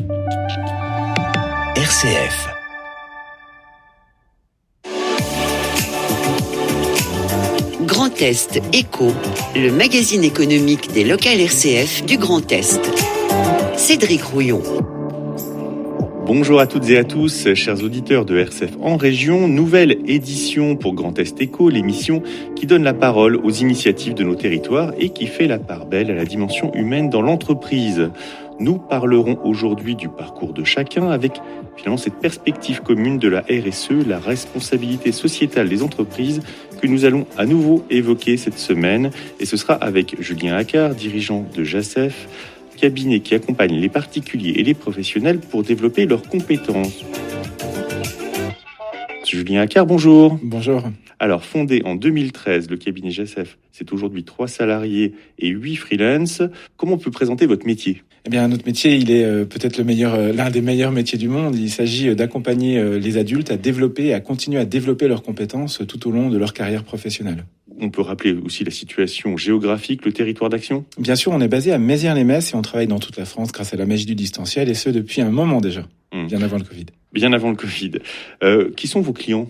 RCF. Grand Est Éco, le magazine économique des locales RCF du Grand Est. Cédric Rouillon. Bonjour à toutes et à tous, chers auditeurs de RCF en région. Nouvelle édition pour Grand Est Éco, l'émission qui donne la parole aux initiatives de nos territoires et qui fait la part belle à la dimension humaine dans l'entreprise. Nous parlerons aujourd'hui du parcours de chacun avec finalement cette perspective commune de la RSE, la responsabilité sociétale des entreprises, que nous allons à nouveau évoquer cette semaine. Et ce sera avec Julien Accard, dirigeant de Jacef, cabinet qui accompagne les particuliers et les professionnels pour développer leurs compétences. Julien Accard, bonjour. Bonjour. Alors, fondé en 2013, le cabinet Jacef, c'est aujourd'hui 3 salariés et 8 freelance. Comment on peut présenter votre métier ? Eh bien, notre métier, il est peut-être l'un des meilleurs métiers du monde. Il s'agit d'accompagner les adultes à développer, à continuer à développer leurs compétences tout au long de leur carrière professionnelle. On peut rappeler aussi la situation géographique, le territoire d'action ? Bien sûr, on est basé à Mézières-les-Messes et on travaille dans toute la France grâce à la Mèche du distanciel et ce depuis un moment déjà, bien avant le Covid. Bien avant le Covid. Qui sont vos clients ?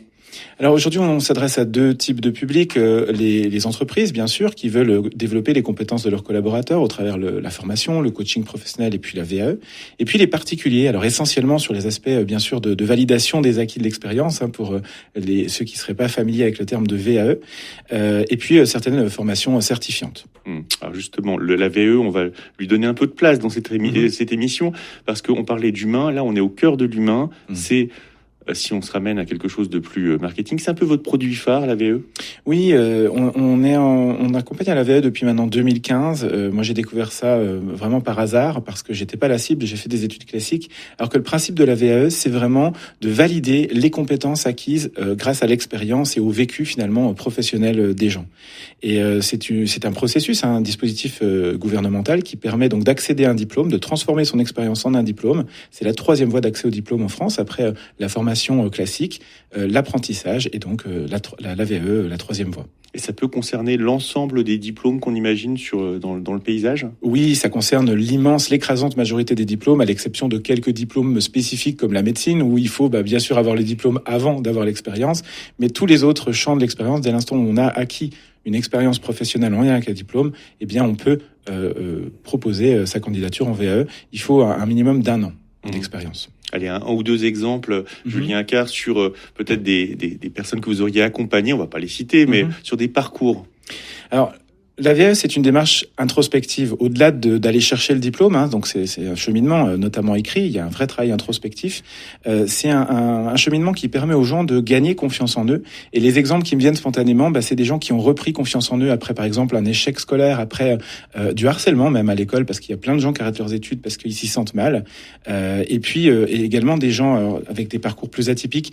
Alors aujourd'hui, on s'adresse à 2 types de publics. Les entreprises, bien sûr, qui veulent développer les compétences de leurs collaborateurs au travers la formation, le coaching professionnel et puis la VAE. Et puis les particuliers, alors essentiellement sur les aspects, bien sûr, de validation des acquis de l'expérience, pour ceux qui ne seraient pas familiers avec le terme de VAE. Et puis certaines formations certifiantes. Alors justement, la VAE, on va lui donner un peu de place dans cette émission parce qu'on parlait d'humain. Là, on est au cœur de l'humain. C'est... Si on se ramène à quelque chose de plus marketing, c'est un peu votre produit phare, la VAE ? Oui, on accompagne à la VAE depuis maintenant 2015. Moi, j'ai découvert ça vraiment par hasard parce que j'étais pas la cible. J'ai fait des études classiques. Alors que le principe de la VAE, c'est vraiment de valider les compétences acquises grâce à l'expérience et au vécu finalement professionnel des gens. Et c'est un processus, un dispositif gouvernemental qui permet donc d'accéder à un diplôme, de transformer son expérience en un diplôme. C'est la 3e voie d'accès au diplôme en France après la formation classique, l'apprentissage et donc la VAE, la 3e voie. Et ça peut concerner l'ensemble des diplômes qu'on imagine dans le paysage ? Oui, ça concerne l'écrasante majorité des diplômes, à l'exception de quelques diplômes spécifiques comme la médecine, où il faut bien sûr avoir les diplômes avant d'avoir l'expérience, mais tous les autres champs de l'expérience, dès l'instant où on a acquis une expérience professionnelle en lien avec un diplôme, eh bien on peut proposer sa candidature en VAE. Il faut un minimum d'1 an d'expérience. Allez, un ou 2 exemples, Julien Accard, sur peut-être des personnes que vous auriez accompagnées, on va pas les citer, mais sur des parcours. Alors, la VAE, c'est une démarche introspective, au-delà d'aller chercher le diplôme, donc c'est un cheminement, notamment écrit, il y a un vrai travail introspectif. C'est un cheminement qui permet aux gens de gagner confiance en eux. Et les exemples qui me viennent spontanément, c'est des gens qui ont repris confiance en eux après, par exemple, un échec scolaire, après du harcèlement même à l'école, parce qu'il y a plein de gens qui arrêtent leurs études parce qu'ils s'y sentent mal. Et puis et également des gens avec des parcours plus atypiques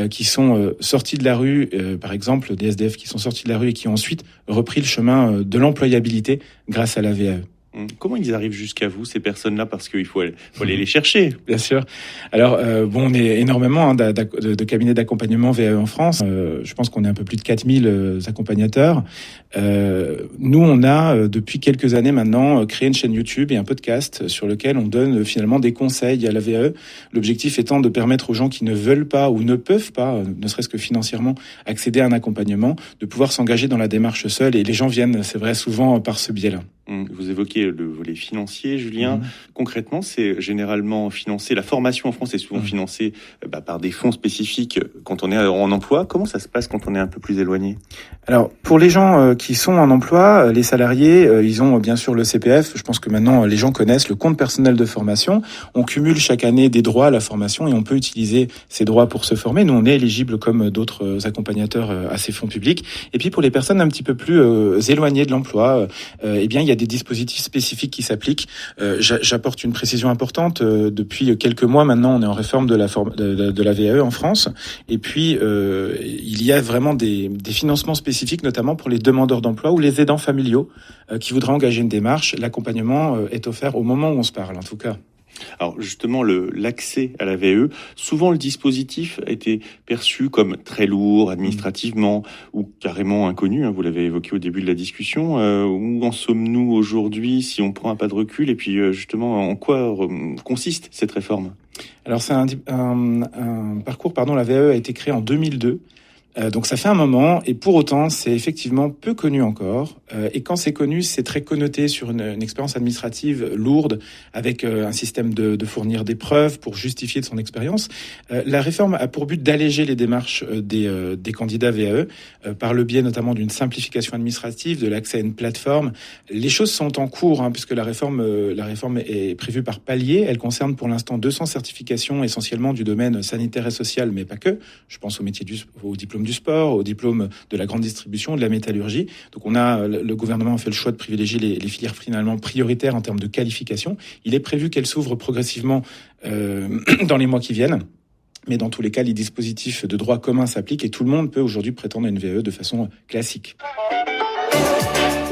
qui sont sortis de la rue, par exemple des SDF qui sont sortis de la rue et qui ont ensuite repris le chemin de l'employabilité grâce à la VAE. Comment ils arrivent jusqu'à vous, ces personnes-là ? Parce qu'il faut aller les chercher. Bien sûr. Alors, on est énormément de cabinets d'accompagnement VAE en France. Je pense qu'on est un peu plus de 4000 accompagnateurs. Nous, on a, depuis quelques années maintenant, créé une chaîne YouTube et un podcast sur lequel on donne finalement des conseils à la VAE. L'objectif étant de permettre aux gens qui ne veulent pas ou ne peuvent pas, ne serait-ce que financièrement, accéder à un accompagnement, de pouvoir s'engager dans la démarche seule. Et les gens viennent, c'est vrai, souvent par ce biais-là. Vous évoquez le volet financier, Julien. Concrètement, c'est généralement financé. La formation en France est souvent financée par des fonds spécifiques quand on est en emploi. Comment ça se passe quand on est un peu plus éloigné ? Alors, pour les gens qui sont en emploi, les salariés, ils ont bien sûr le CPF. Je pense que maintenant, les gens connaissent le compte personnel de formation. On cumule chaque année des droits à la formation et on peut utiliser ces droits pour se former. Nous, on est éligible comme d'autres accompagnateurs à ces fonds publics. Et puis, pour les personnes un petit peu plus éloignées de l'emploi, eh bien, il y a des dispositifs spécifiques qui s'appliquent. J'apporte une précision importante. Depuis quelques mois maintenant, on est en réforme de la VAE en France. Et puis, il y a vraiment des financements spécifiques, notamment pour les demandeurs d'emploi ou les aidants familiaux qui voudraient engager une démarche. L'accompagnement est offert au moment où on se parle, en tout cas. Alors justement, l'accès à la VAE, souvent le dispositif a été perçu comme très lourd administrativement ou carrément inconnu, hein, vous l'avez évoqué au début de la discussion. Où en sommes-nous aujourd'hui si on prend un pas de recul et puis justement en quoi consiste cette réforme? Alors c'est un parcours, la VAE a été créé en 2002. Donc ça fait un moment, et pour autant, c'est effectivement peu connu encore. Et quand c'est connu, c'est très connoté sur une expérience administrative lourde, avec un système de fournir des preuves pour justifier de son expérience. La réforme a pour but d'alléger les démarches des candidats VAE, par le biais notamment d'une simplification administrative, de l'accès à une plateforme. Les choses sont en cours, puisque la réforme est prévue par palier. Elle concerne pour l'instant 200 certifications, essentiellement du domaine sanitaire et social, mais pas que. Je pense au diplôme du sport, au diplôme de la grande distribution, de la métallurgie. Donc le gouvernement a fait le choix de privilégier les filières finalement prioritaires en termes de qualification. Il est prévu qu'elles s'ouvrent progressivement dans les mois qui viennent. Mais dans tous les cas, les dispositifs de droit commun s'appliquent et tout le monde peut aujourd'hui prétendre à une VAE de façon classique.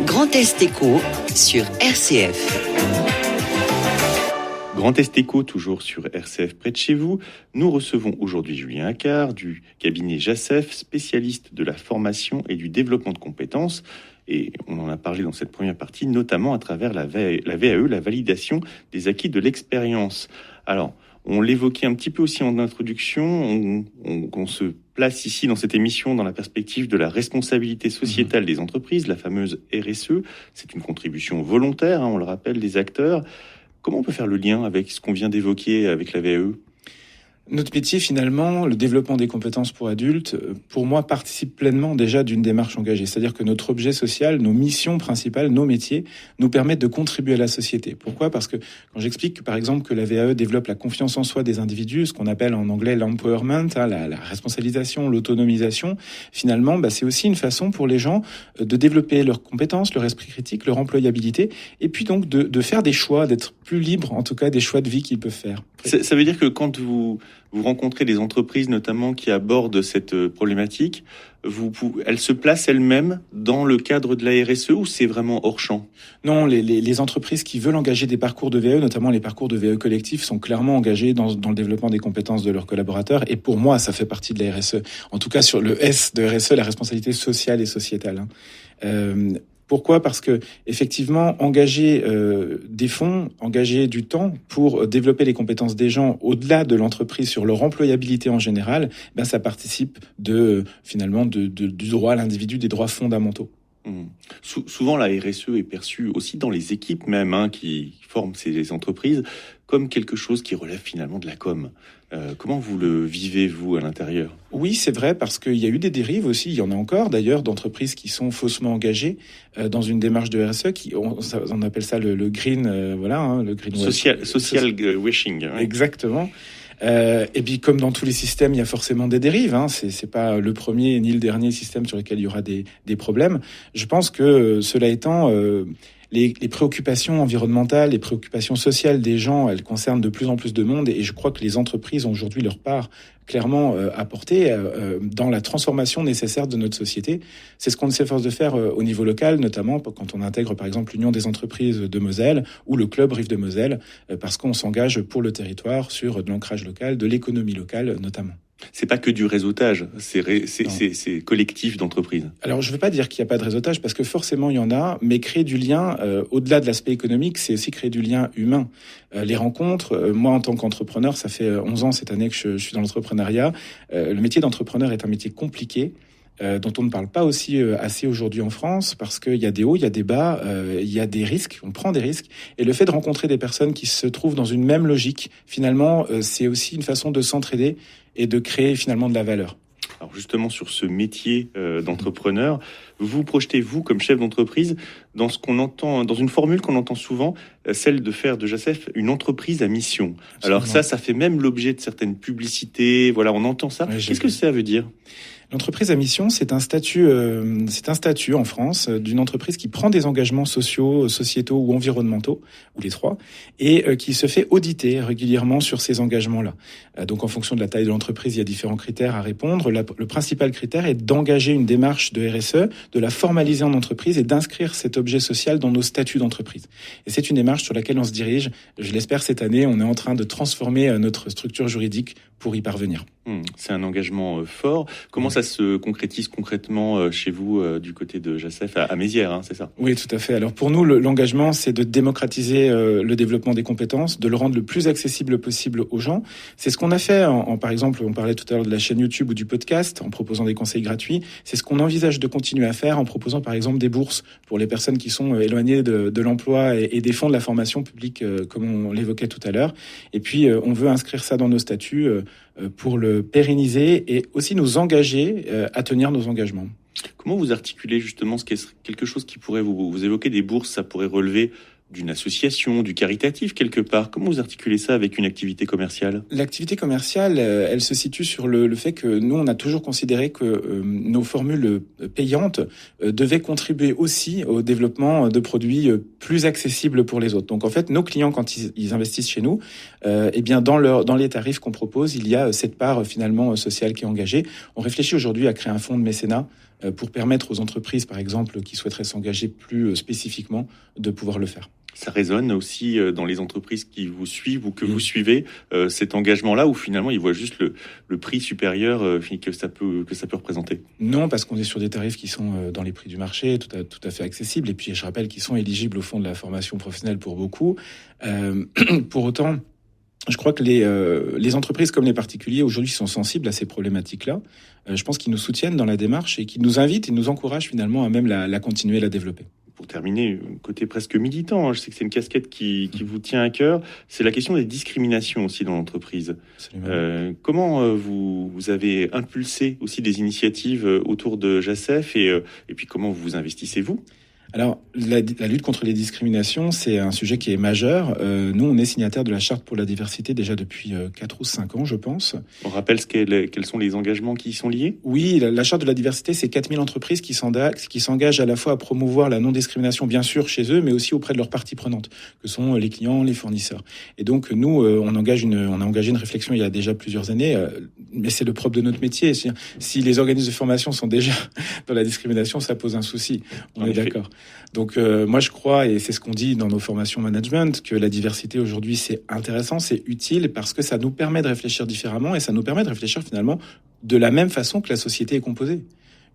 Grand Est Éco sur RCF. Grand Est Éco, toujours sur RCF près de chez vous. Nous recevons aujourd'hui Julien Accard du cabinet JACEF, spécialiste de la formation et du développement de compétences. Et on en a parlé dans cette première partie, notamment à travers la VAE, la validation des acquis de l'expérience. Alors, on l'évoquait un petit peu aussi en introduction, on se place ici dans cette émission dans la perspective de la responsabilité sociétale des entreprises, la fameuse RSE. C'est une contribution volontaire, on le rappelle, des acteurs. Comment on peut faire le lien avec ce qu'on vient d'évoquer avec la VAE ? Notre métier, finalement, le développement des compétences pour adultes, pour moi, participe pleinement déjà d'une démarche engagée. C'est-à-dire que notre objet social, nos missions principales, nos métiers, nous permettent de contribuer à la société. Pourquoi ? Parce que quand j'explique, par exemple, que la VAE développe la confiance en soi des individus, ce qu'on appelle en anglais l'empowerment, la responsabilisation, l'autonomisation, finalement, c'est aussi une façon pour les gens de développer leurs compétences, leur esprit critique, leur employabilité, et puis donc de faire des choix, d'être plus libres, en tout cas, des choix de vie qu'ils peuvent faire. Ça veut dire que quand vous rencontrez des entreprises notamment qui abordent cette problématique, elles se placent elles-mêmes dans le cadre de la RSE ou c'est vraiment hors champ ? Non, les entreprises qui veulent engager des parcours de VAE, notamment les parcours de VAE collectifs, sont clairement engagées dans le développement des compétences de leurs collaborateurs. Et pour moi, ça fait partie de la RSE. En tout cas, sur le S de RSE, la responsabilité sociale et sociétale. Pourquoi ? Parce que effectivement, engager des fonds, engager du temps pour développer les compétences des gens au-delà de l'entreprise sur leur employabilité en général, ça participe finalement du droit à l'individu, des droits fondamentaux. Souvent, la RSE est perçue aussi dans les équipes même qui forment ces entreprises comme quelque chose qui relève finalement de la com. Comment vous le vivez, vous, à l'intérieur ? Oui, c'est vrai, parce qu'il y a eu des dérives aussi, il y en a encore d'ailleurs, d'entreprises qui sont faussement engagées dans une démarche de RSE, on appelle ça le green, le green social washing. Hein. Exactement. Et puis, comme dans tous les systèmes, il y a forcément des dérives. C'est pas le premier ni le dernier système sur lequel il y aura des problèmes. Je pense que, cela étant, les préoccupations environnementales, les préoccupations sociales des gens, elles concernent de plus en plus de monde. Et je crois que les entreprises ont aujourd'hui leur part clairement apportée dans la transformation nécessaire de notre société. C'est ce qu'on s'efforce de faire au niveau local, notamment quand on intègre par exemple l'Union des entreprises de Moselle ou le Club Rive de Moselle, parce qu'on s'engage pour le territoire sur de l'ancrage local, de l'économie locale notamment. C'est pas que du réseautage, c'est collectif d'entreprises. Alors, je ne veux pas dire qu'il n'y a pas de réseautage, parce que forcément, il y en a, mais créer du lien, au-delà de l'aspect économique, c'est aussi créer du lien humain. Les rencontres, moi, en tant qu'entrepreneur, ça fait 11 ans cette année que je suis dans l'entrepreneuriat. Le métier d'entrepreneur est un métier compliqué, dont on ne parle pas aussi assez aujourd'hui en France, parce qu'il y a des hauts, il y a des bas, il y a des risques, on prend des risques. Et le fait de rencontrer des personnes qui se trouvent dans une même logique, finalement, c'est aussi une façon de s'entraider et de créer finalement de la valeur. Alors justement, sur ce métier d'entrepreneur, vous projetez, vous, comme chef d'entreprise, dans ce qu'on entend, dans une formule qu'on entend souvent, celle de faire de JACEF une entreprise à mission. Absolument. Alors ça fait même l'objet de certaines publicités, on entend ça. Ouais, qu'est-ce que ça veut dire ? L'entreprise à mission, c'est un statut en France d'une entreprise qui prend des engagements sociaux, sociétaux ou environnementaux, ou les trois, et qui se fait auditer régulièrement sur ces engagements-là. Donc en fonction de la taille de l'entreprise, il y a différents critères à répondre. Le principal critère est d'engager une démarche de RSE, de la formaliser en entreprise et d'inscrire cet objet social dans nos statuts d'entreprise. Et c'est une démarche sur laquelle on se dirige. Je l'espère cette année, on est en train de transformer notre structure juridique pour y parvenir. C'est un engagement fort. Comment ça se concrétise concrètement chez vous du côté de Jacef à Mézières, c'est ça? Oui, tout à fait. Alors pour nous, l'engagement, c'est de démocratiser le développement des compétences, de le rendre le plus accessible possible aux gens. C'est ce qu'on a fait, par exemple, on parlait tout à l'heure de la chaîne YouTube ou du podcast, en proposant des conseils gratuits. C'est ce qu'on envisage de continuer à faire en proposant par exemple des bourses pour les personnes qui sont éloignées de l'emploi et des fonds de la formation publique, comme on l'évoquait tout à l'heure. Et puis, on veut inscrire ça dans nos statuts pour le pérenniser et aussi nous engager à tenir nos engagements. Comment vous articulez justement quelque chose qui pourrait vous évoquer des bourses, ça pourrait relever d'une association, du caritatif quelque part. Comment vous articulez ça avec une activité commerciale? L'activité commerciale, elle se situe sur le fait que nous, on a toujours considéré que nos formules payantes devaient contribuer aussi au développement de produits plus accessibles pour les autres. Donc en fait, nos clients, quand ils investissent chez nous, eh bien dans les tarifs qu'on propose, il y a cette part finalement sociale qui est engagée. On réfléchit aujourd'hui à créer un fonds de mécénat pour permettre aux entreprises, par exemple, qui souhaiteraient s'engager plus spécifiquement, de pouvoir le faire. Ça résonne aussi dans les entreprises qui vous suivent ou que vous suivez, cet engagement-là, où finalement ils voient juste le prix supérieur que ça peut représenter? Non, parce qu'on est sur des tarifs qui sont dans les prix du marché, tout à fait accessibles. Et puis je rappelle qu'ils sont éligibles au fonds de la formation professionnelle pour beaucoup. Pour autant, je crois que les entreprises comme les particuliers aujourd'hui sont sensibles à ces problématiques-là. Je pense qu'ils nous soutiennent dans la démarche et qu'ils nous invitent et nous encouragent finalement à même la continuer et la développer. Pour terminer, côté presque militant, je sais que c'est une casquette qui vous tient à cœur, c'est la question des discriminations aussi dans l'entreprise. Comment vous avez impulsé aussi des initiatives autour de Jacef et puis comment vous investissez vous? Alors, la lutte contre les discriminations, c'est un sujet qui est majeur. Nous, on est signataire de la Charte pour la diversité déjà depuis 4 ou 5 ans, je pense. On rappelle quels sont les engagements qui y sont liés? Oui, la Charte de la diversité, c'est 4000 entreprises qui s'engagent à la fois à promouvoir la non-discrimination, bien sûr, chez eux, mais aussi auprès de leurs parties prenantes, que sont les clients, les fournisseurs. Et donc, nous, on a engagé une réflexion il y a déjà plusieurs années, mais c'est le propre de notre métier. Si les organismes de formation sont déjà dans la discrimination, ça pose un souci. On est d'accord. Donc moi je crois, et c'est ce qu'on dit dans nos formations management, que la diversité aujourd'hui c'est intéressant, c'est utile parce que ça nous permet de réfléchir différemment et ça nous permet de réfléchir finalement de la même façon que la société est composée.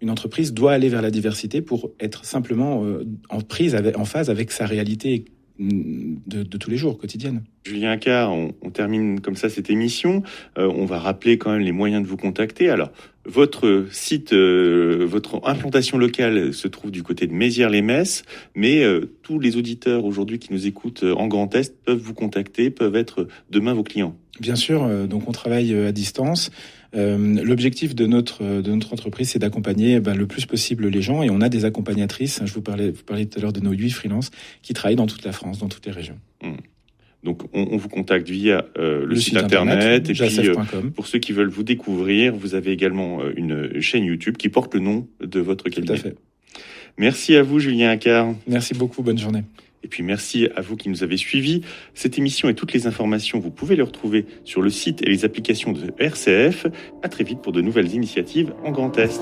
Une entreprise doit aller vers la diversité pour être simplement en phase avec sa réalité de tous les jours, quotidienne. Julien Accard, on termine comme ça cette émission. On va rappeler quand même les moyens de vous contacter. Alors, votre site, votre implantation locale se trouve du côté de Mézières-les-Messes, mais tous les auditeurs aujourd'hui qui nous écoutent en Grand Est peuvent vous contacter, peuvent être demain vos clients. Bien sûr, donc on travaille à distance. L'objectif de notre entreprise, c'est d'accompagner le plus possible les gens, et on a des accompagnatrices. Je vous parlais tout à l'heure de nos 8 freelances qui travaillent dans toute la France, dans toutes les régions. Donc on vous contacte via le site internet, et puis pour ceux qui veulent vous découvrir, vous avez également une chaîne YouTube qui porte le nom de votre cabinet. Tout à fait. Merci à vous, Julien Accard. Merci beaucoup, bonne journée. Et puis merci à vous qui nous avez suivis. Cette émission et toutes les informations, vous pouvez les retrouver sur le site et les applications de RCF. À très vite pour de nouvelles initiatives en Grand Est.